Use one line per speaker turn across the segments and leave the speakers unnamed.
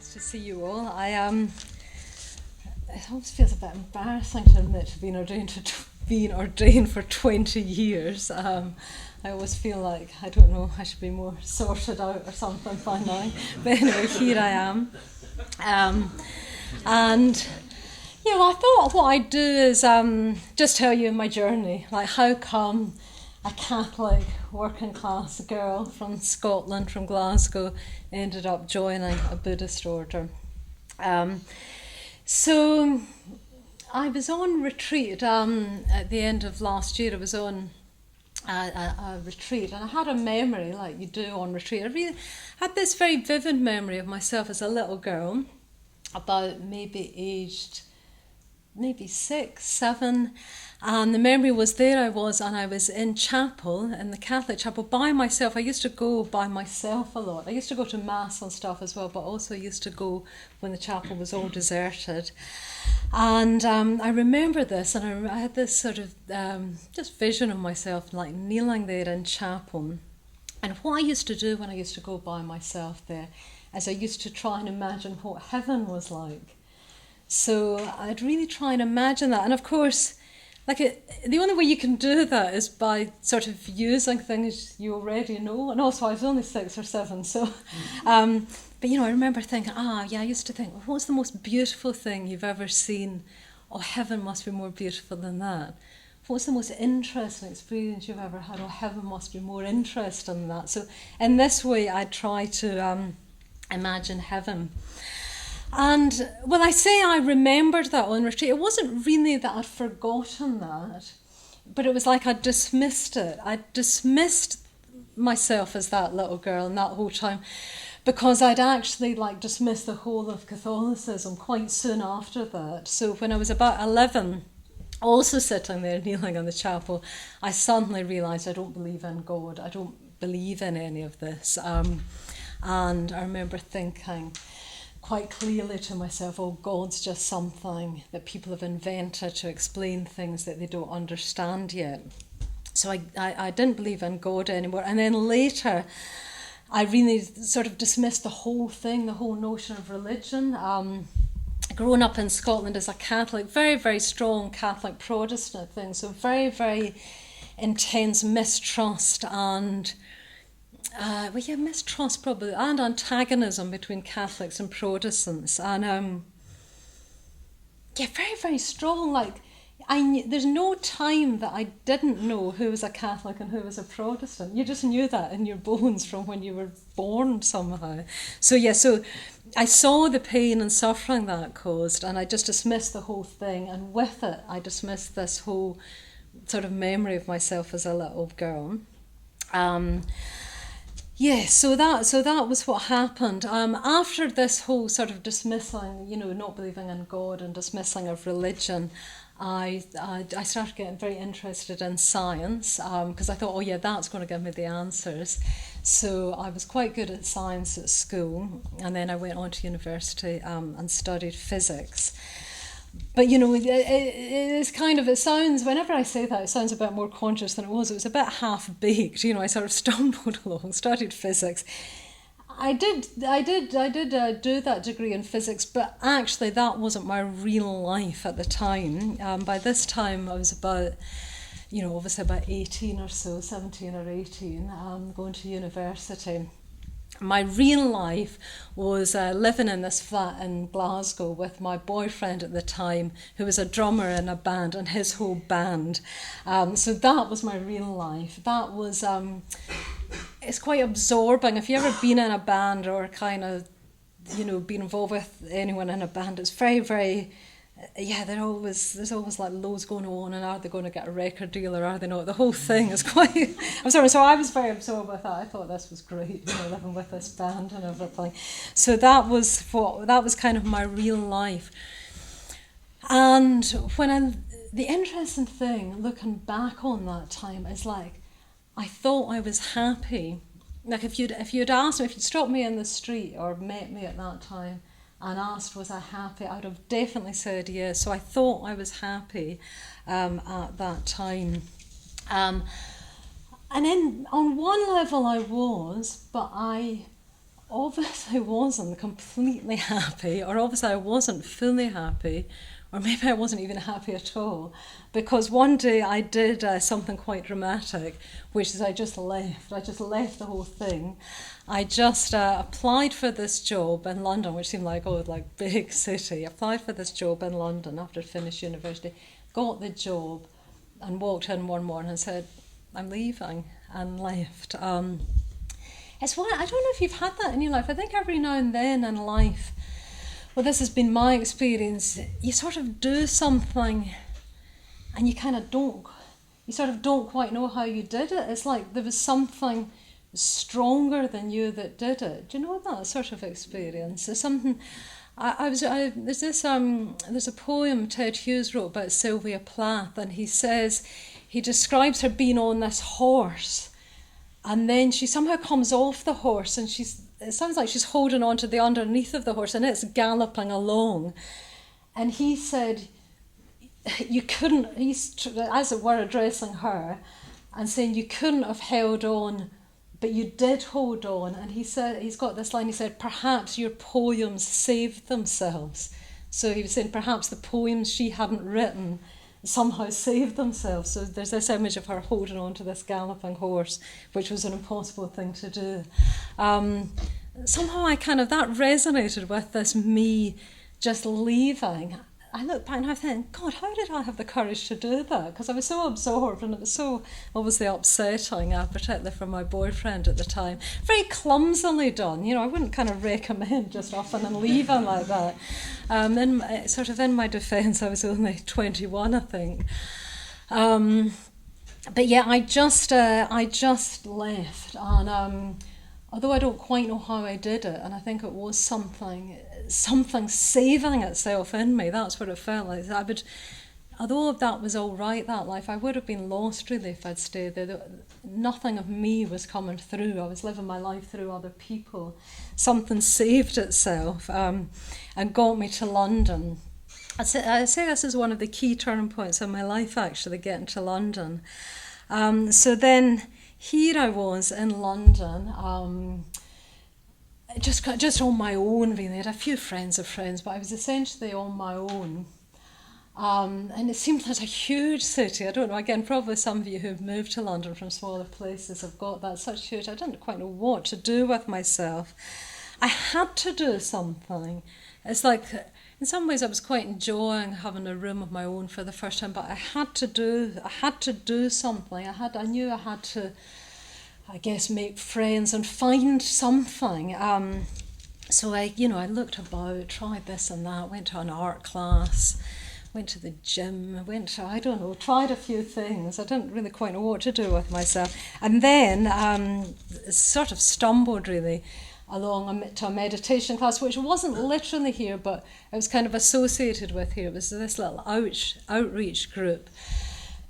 Nice to see you all. It always feels a bit embarrassing to admit to being ordained for 20 years. I always feel like, I don't know, I should be more sorted out or something by now. But anyway, here I am. And I thought what I'd do is just tell you my journey, like how come a Catholic working class girl from Scotland, from Glasgow, ended up joining a Buddhist order. So I was on retreat at the end of last year. I was on a retreat, and I had a memory like you do on retreat. I really had this very vivid memory of myself as a little girl, about maybe aged 6, 7, and the memory was I was in chapel, in the Catholic chapel, by myself. I used to go by myself a lot. I used to go to mass and stuff as well, but also used to go when the chapel was all deserted. And I remember this, and I had this sort of just vision of myself like kneeling there in chapel. And what I used to do when I used to go by myself there is I used to try and imagine what heaven was like. So I'd really try and imagine that. And of course, the only way you can do that is by sort of using things you already know. And also, I was only 6 or 7, so... but, I remember thinking, I used to think, what's the most beautiful thing you've ever seen? Oh, heaven must be more beautiful than that. What's the most interesting experience you've ever had? Oh, heaven must be more interesting than that. So in this way, I try to imagine heaven. And when I say I remembered that on retreat, it wasn't really that I'd forgotten that, but it was like I'd dismissed it. I'd dismissed myself as that little girl in that whole time, because I'd actually dismissed the whole of Catholicism quite soon after that. So when I was about 11, also sitting there kneeling in the chapel, I suddenly realised I don't believe in God. I don't believe in any of this. And I remember thinking quite clearly to myself, oh, God's just something that people have invented to explain things that they don't understand yet. So I didn't believe in God anymore. And then later, I really sort of dismissed the whole thing, the whole notion of religion. Growing up in Scotland as a Catholic, very, very strong Catholic Protestant thing, so very, very intense mistrust and mistrust probably, and antagonism between Catholics and Protestants, and very, very strong. There's no time that I didn't know who was a Catholic and who was a Protestant. You just knew that in your bones from when you were born somehow. So I saw the pain and suffering that caused, and I just dismissed the whole thing, and with it I dismissed this whole sort of memory of myself as a little girl. So that was what happened. After this whole sort of dismissing, not believing in God and dismissing of religion, I started getting very interested in science, because I thought, that's going to give me the answers. So I was quite good at science at school, and then I went on to university and studied physics. But it sounds, whenever I say that, it sounds a bit more conscious than it was. It was a bit half-baked, I sort of stumbled along, studied physics. I did do that degree in physics, but actually that wasn't my real life at the time. By this time I was about, obviously about 18 or so, 17 or 18, going to university. My real life was living in this flat in Glasgow with my boyfriend at the time, who was a drummer in a band, and his whole band. So that was my real life. That was, it's quite absorbing. If you've ever been in a band or kind of, been involved with anyone in a band, it's very, very... there's always loads going on, and are they going to get a record deal or are they not? The whole thing is quite... So I was very absorbed with that. I thought this was great, living with this band and everything. So that was kind of my real life. And the interesting thing, looking back on that time, is I thought I was happy. If you'd asked me, if you'd stopped me in the street or met me at that time and asked was I happy, I would have definitely said yes. So I thought I was happy at that time. And then on one level I was, but I obviously wasn't completely happy, or obviously I wasn't fully happy, or maybe I wasn't even happy at all, because one day I did something quite dramatic, which is I just left. I just left the whole thing. I just applied for this job in London, which seemed like, oh, like big city. Applied for this job in London after I finished university, got the job, and walked in one morning and said, I'm leaving, and left. It's why I don't know if you've had that in your life. I think every now and then in life, well, this has been my experience, you sort of do something and you kind of don't. You sort of don't quite know how you did it. It's like there was something stronger than you that did it. Do you know that sort of experience? There's something. There's a poem Ted Hughes wrote about Sylvia Plath, and he describes her being on this horse, and then she somehow comes off the horse, and it sounds like she's holding on to the underneath of the horse, and it's galloping along. And he said, you couldn't, he's as it were addressing her and saying you couldn't have held on, but you did hold on. And he said, he's got this line, he said, perhaps your poems saved themselves. So he was saying perhaps the poems she hadn't written somehow saved themselves. So there's this image of her holding on to this galloping horse, which was an impossible thing to do. Somehow that resonated with this me just leaving. I look back and I think, God, how did I have the courage to do that? Because I was so absorbed, and it was so obviously upsetting, particularly for my boyfriend at the time. Very clumsily done. I wouldn't kind of recommend just offing and leaving like that. In my defence, I was only 21, I think. But yeah, I just left, and although I don't quite know how I did it, and I think it was something saving itself in me. That's what it felt like. Although that was all right, that life, I would have been lost really if I'd stayed there. Nothing of me was coming through. I was living my life through other people. Something saved itself and got me to London. I'd say this is one of the key turning points in my life, actually, getting to London. So then here I was in London, just on my own, really. I had a few friends of friends, but I was essentially on my own. And it seemed like a huge city. I don't know, again, probably some of you who've moved to London from smaller places have got that, such huge. I didn't quite know what to do with myself. I had to do something. It's like, in some ways I was quite enjoying having a room of my own for the first time, but I had to do something. I knew I had to, I guess, make friends and find something. So I looked about, tried this and that, went to an art class, went to the gym, tried a few things. I didn't really quite know what to do with myself. And then sort of stumbled really along to a meditation class, which wasn't literally here, but it was kind of associated with here. It was this little outreach group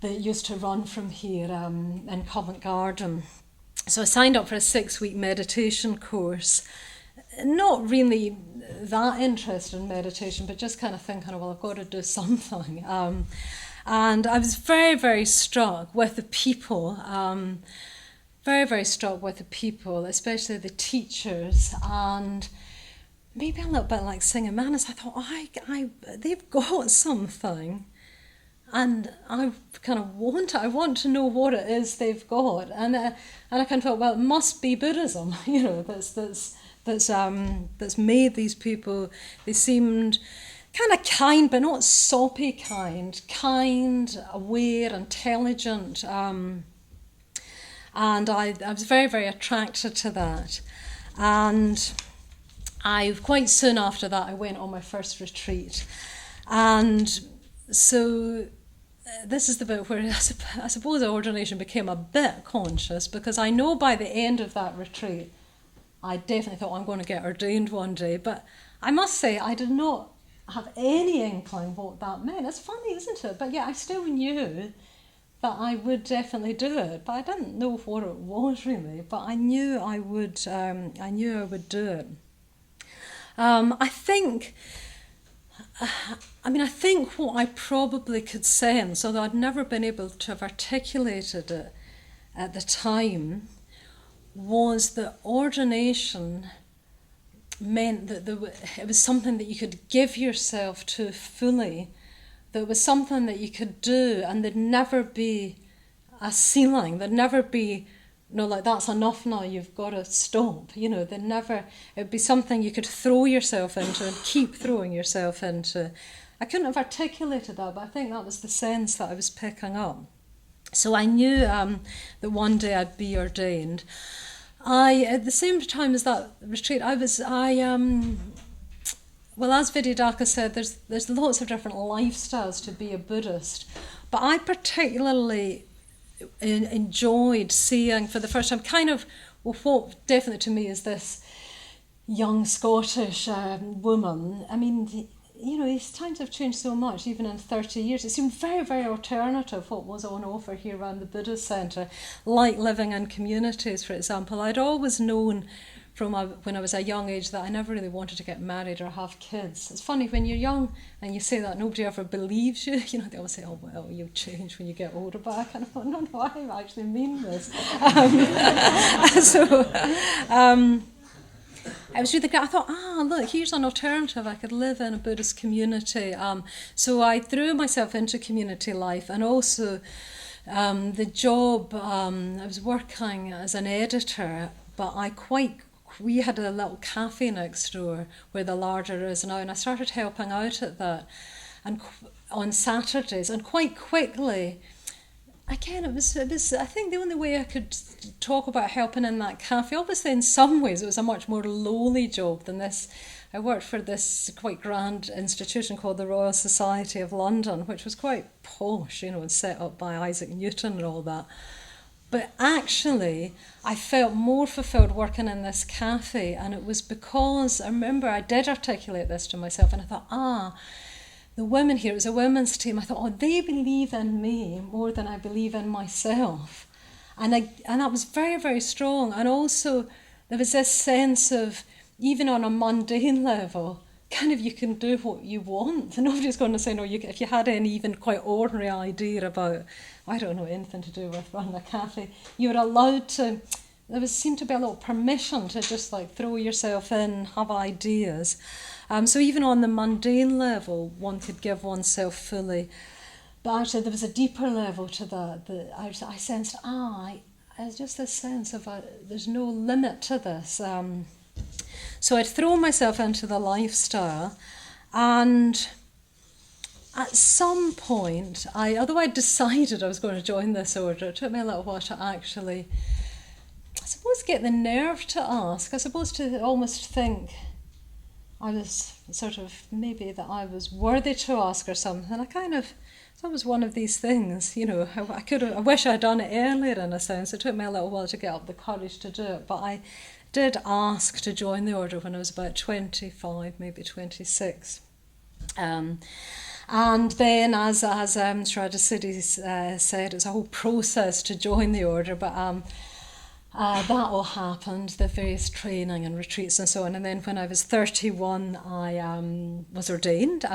that used to run from here in Covent Garden. So I signed up for a 6-week meditation course, not really that interested in meditation, but just kind of thinking, well, I've got to do something. And I was very, very struck with the people, especially the teachers, and maybe a little bit like singing Manas. I thought, they've got something. And I kind of want to know what it is they've got, and I kind of thought, well, it must be Buddhism, that's made these people. They seemed kind of kind, but not soppy kind, aware, intelligent, and I was very, very attracted to that. And quite soon after that, I went on my first retreat, and so this is the bit where I suppose ordination became a bit conscious, because I know by the end of that retreat, I definitely thought, I'm going to get ordained one day. But I must say, I did not have any inkling what that meant. It's funny, isn't it? But yeah, I still knew that I would definitely do it, but I didn't know what it was really. But I knew I would. I knew I would do it. I think what I probably could sense, although I'd never been able to have articulated it at the time, was that ordination meant that it was something that you could give yourself to fully, that it was something that you could do, and there'd never be a ceiling, there'd never be, like, that's enough now, you've got to stop, it'd be something you could throw yourself into and keep throwing yourself into. I couldn't have articulated that, but I think that was the sense that I was picking up. So I knew that one day I'd be ordained. At the same time as that retreat, well, as Vidyadhaka said, there's lots of different lifestyles to be a Buddhist, but I particularly enjoyed seeing for the first time kind of what definitely to me is this young Scottish woman. I mean, these times have changed so much, even in 30 years. It seemed very, very alternative what was on offer here around the Buddhist Centre, like living in communities, for example. I'd always known from when I was a young age that I never really wanted to get married or have kids. It's funny, when you're young and you say that, nobody ever believes you. They always say, oh, well, you'll change when you get older. But I kind of thought, no, I actually mean this. I was really glad. I thought, look, here's an alternative. I could live in a Buddhist community. So I threw myself into community life, and also the job, I was working as an editor, but we had a little cafe next door where the larder is now, and I started helping out at that and on Saturdays, and quite quickly, again, it was. I think the only way I could talk about helping in that cafe, obviously in some ways it was a much more lowly job than this. I worked for this quite grand institution called the Royal Society of London, which was quite posh, and set up by Isaac Newton and all that. But actually, I felt more fulfilled working in this cafe, and it was because, I remember I did articulate this to myself, and I thought, the women here, it was a women's team, I thought, they believe in me more than I believe in myself. And that was very, very strong. And also, there was this sense of, even on a mundane level, kind of you can do what you want. And nobody's going to say, no, if you had any even quite ordinary idea about, I don't know, anything to do with running a cafe, you were allowed to, seemed to be a little permission to just like throw yourself in, have ideas. So even on the mundane level, one could give oneself fully. But actually there was a deeper level to that I sensed, there's just this sense of there's no limit to this. So I'd thrown myself into the lifestyle, and at some point, although I decided I was going to join this order, it took me a little while to actually, I suppose, get the nerve to ask. I suppose to almost think I was sort of, maybe that I was worthy to ask or something. That was one of these things, I wish I'd done it earlier in a sense. It took me a little while to get up the courage to do it, but I did ask to join the order when I was about 25, maybe 26. And then, as Shraddha Siddhi said, it's a whole process to join the order, but that all happened, the various training and retreats and so on. And then when I was 31, I was ordained,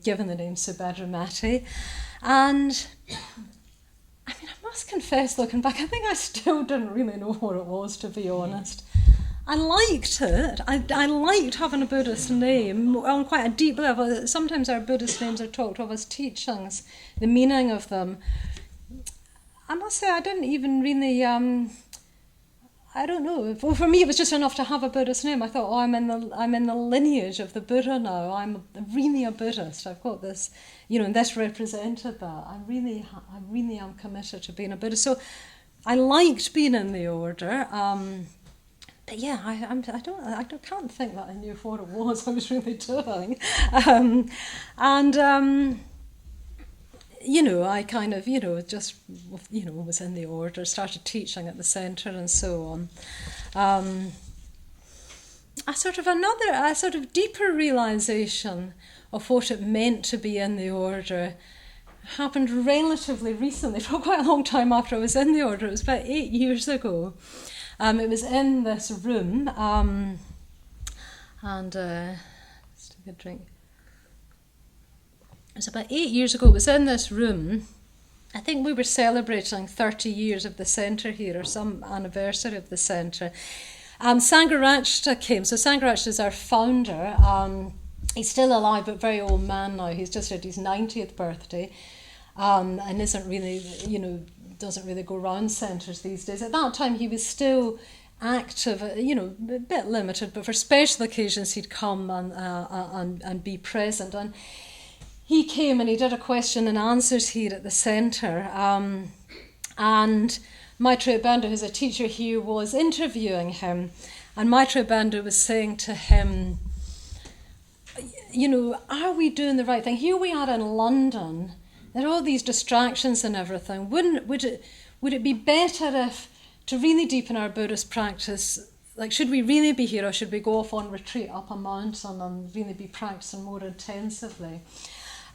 given the name Subhadramati. And I mean, I must confess, looking back, I think I still didn't really know what it was, to be honest. I liked it. I liked having a Buddhist name on quite a deep level. Sometimes our Buddhist names are talked of as teachings, the meaning of them. I must say, I didn't even really, I don't know. Well, for me, it was just enough to have a Buddhist name. I thought, I'm in the lineage of the Buddha now. I'm really a Buddhist. I've got this, and this represented that. I really am committed to being a Buddhist. So I liked being in the order. But yeah, I can't think that I knew what it was I was really doing. I kind of, just, was in the order, started teaching at the centre and so on. A sort of deeper realisation of what it meant to be in the order happened relatively recently, for quite a long time after I was in the order. It was about 8 years ago. It was in this room, let's take a drink. It was about 8 years ago. It was in this room. I think we were celebrating 30 years of the centre here, or some anniversary of the centre. Sangharakshita came. So Sangharakshita is our founder. He's still alive, but very old man now. He's just had his 90th birthday, and isn't really, doesn't really go around centres these days. At that time, he was still active, a bit limited, but for special occasions, he'd come and be present. And he came and he did a question and answers here at the centre. And Maitreya Bandha, who's a teacher here, was interviewing him. And Maitreya Bandha was saying to him, are we doing the right thing? Here we are in London. There are all these distractions and everything. Would it be better if, to really deepen our Buddhist practice, like, should we really be here, or should we go off on retreat up a mountain and really be practicing more intensively?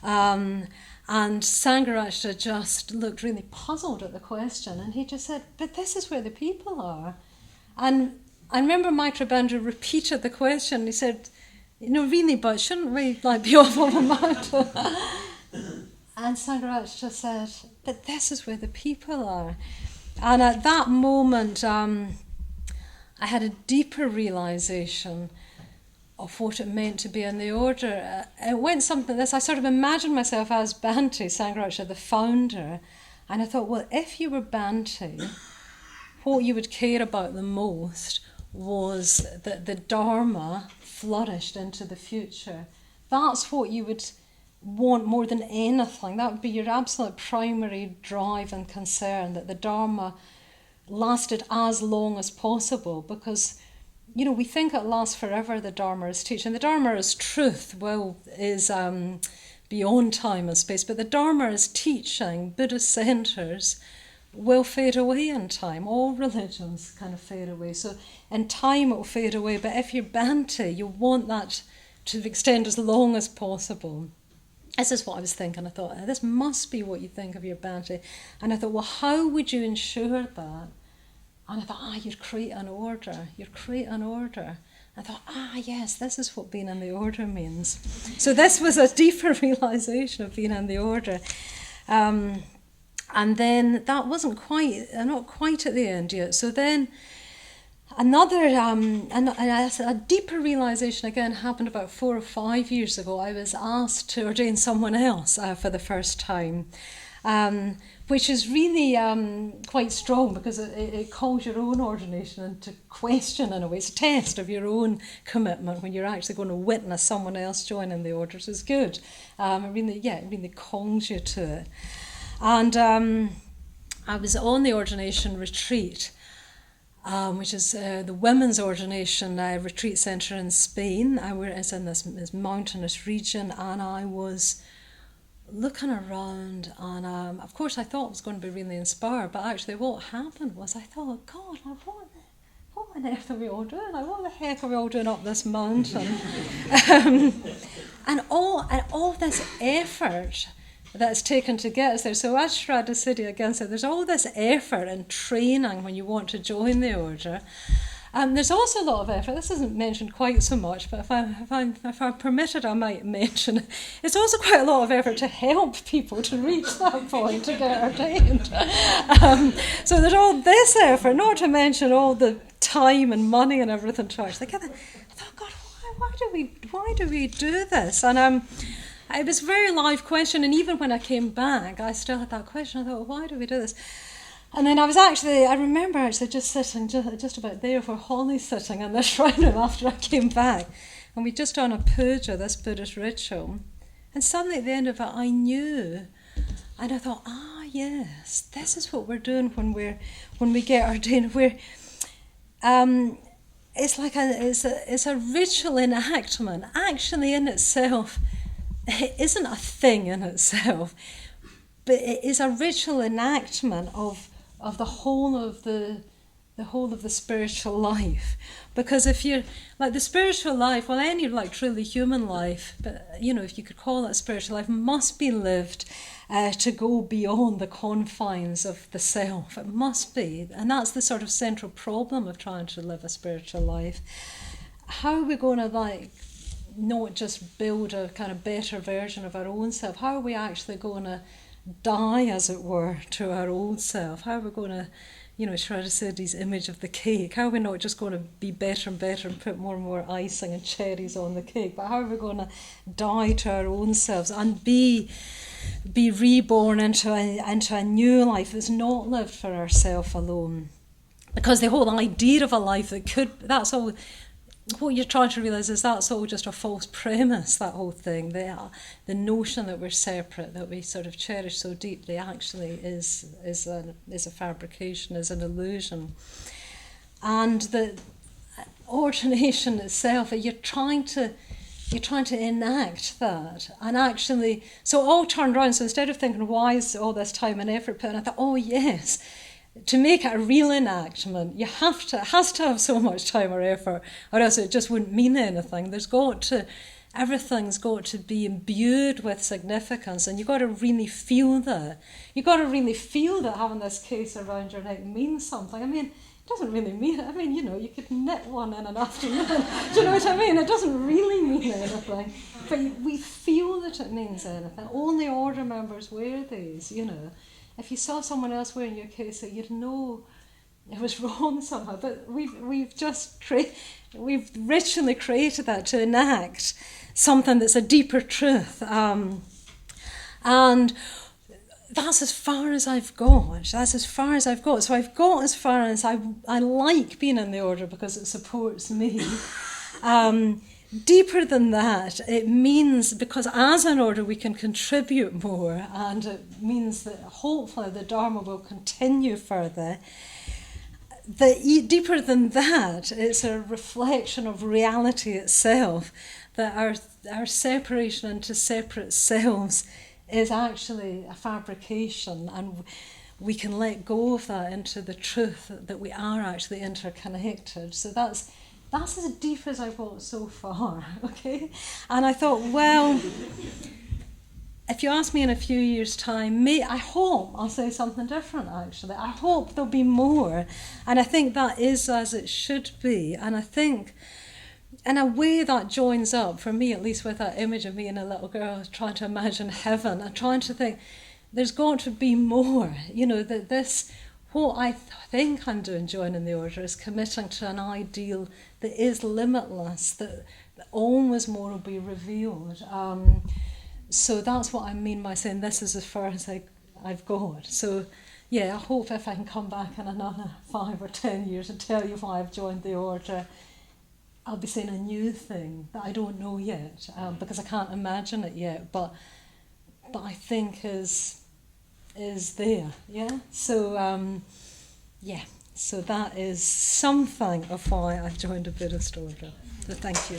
And Sangharakshita just looked really puzzled at the question, and he just said, but this is where the people are. And I remember Maitreya Bandha repeated the question. He said, really, but shouldn't we be off on a mountain? And Sangharakshita said, but this is where the people are. And at that moment, I had a deeper realisation of what it meant to be in the order. It went something like this. I sort of imagined myself as Bhante, Sangharakshita, the founder, and I thought, well, if you were Bhante, what you would care about the most was that the Dharma flourished into the future. That's what you would want more than anything. That would be your absolute primary drive and concern, that the Dharma lasted as long as possible, because we think it lasts forever, the Dharma is teaching. The Dharma is truth, is beyond time and space, but the Dharma is teaching. Buddhist centres will fade away in time. All religions kind of fade away. So in time it will fade away, but if you're Bhante, you want that to extend as long as possible. This is what I was thinking. I thought, this must be what you think of your Bhante. And I thought, well, how would you ensure that? And I thought, you'd create an order. You'd create an order. I thought, yes, this is what being in the order means. So this was a deeper realisation of being in the order. And then that wasn't not quite at the end yet. So then a deeper realisation again happened about 4 or 5 years ago. I was asked to ordain someone else for the first time. Which is really quite strong, because it calls your own ordination into question in a way. It's a test of your own commitment when you're actually going to witness someone else joining the order. So it's good. It really calls you to it. And I was on the ordination retreat, which is the women's ordination retreat centre in Spain. It's in this mountainous region, and I was looking around, and of course I thought I was going to be really inspired, but actually what happened was I thought, God, what on earth are we all doing? What the heck are we all doing up this mountain? and all this effort that's taken to get us there. So as Shraddha Siddhi again said, there's all this effort and training when you want to join the order. There's also a lot of effort. This isn't mentioned quite so much, but if I'm permitted, I might mention it. It's also quite a lot of effort to help people to reach that point, to get ordained. So there's all this effort, not to mention all the time and money and everything to actually get it. I thought, God, why do we do this? And it was a very live question, and even when I came back, I still had that question. I thought, well, why do we do this? And then I remember just sitting just about there where Holly's sitting in this shrine room after I came back, and we'd just done a puja, this Buddhist ritual, and suddenly at the end of it I knew, and I thought, yes, this is what we're doing when we get ordained. It's a ritual enactment. Actually, in itself, it isn't a thing in itself, but it is a ritual enactment of the whole of the spiritual life. Because if you're like the spiritual life, well, any truly human life, but if you could call it spiritual life, must be lived to go beyond the confines of the self. It must be, and that's the sort of central problem of trying to live a spiritual life. How are we going to not just build a kind of better version of our own self? How are we actually going to die, as it were, to our old self? How are we going to, Shraddha said his image of the cake, how are we not just going to be better and better and put more and more icing and cherries on the cake, but how are we going to die to our own selves and be reborn into a new life that's not lived for ourselves alone? Because the whole idea of a life that's all, what you're trying to realise is that's all just a false premise, that whole thing. The notion that we're separate, that we sort of cherish so deeply, actually is a fabrication, is an illusion. And the ordination itself, you're trying to enact that. And actually, so all turned around. So instead of thinking, why is all this time and effort put in, I thought, oh yes, to make it a real enactment, it has to have so much time or effort, or else it just wouldn't mean anything. Everything's got to be imbued with significance, and you've got to really feel that. You've got to really feel that having this case around your neck means something. I mean, it doesn't really mean it. I mean, you could knit one in an afternoon. Do you know what I mean? It doesn't really mean anything. But we feel that it means anything. Only order members wear these, If you saw someone else wearing your case, you'd know it was wrong somehow. But we've ritually created that to enact something that's a deeper truth. And that's as far as I've got. So I've got as far as I like being in the order because it supports me. Deeper than that, it means, because as an order we can contribute more, and it means that hopefully the Dharma will continue further. Deeper than that, it's a reflection of reality itself, that our separation into separate selves is actually a fabrication, and we can let go of that into the truth that we are actually interconnected. So that's as deep as I've got so far, okay? And I thought, well, if you ask me in a few years' time, I hope I'll say something different, actually. I hope there'll be more. And I think that is as it should be. And I think, in a way, that joins up, for me at least, with that image of me and a little girl trying to imagine heaven and trying to think, there's got to be more. That this, what I think I'm doing joining the order is committing to an ideal that is limitless, that always more will be revealed. So that's what I mean by saying this is as far as I've got. So yeah, I hope if I can come back in another 5 or 10 years and tell you why I've joined the order, I'll be saying a new thing that I don't know yet, because I can't imagine it yet, but I think is there, yeah? So, so that is something of why I've joined a Buddhist order. So thank you.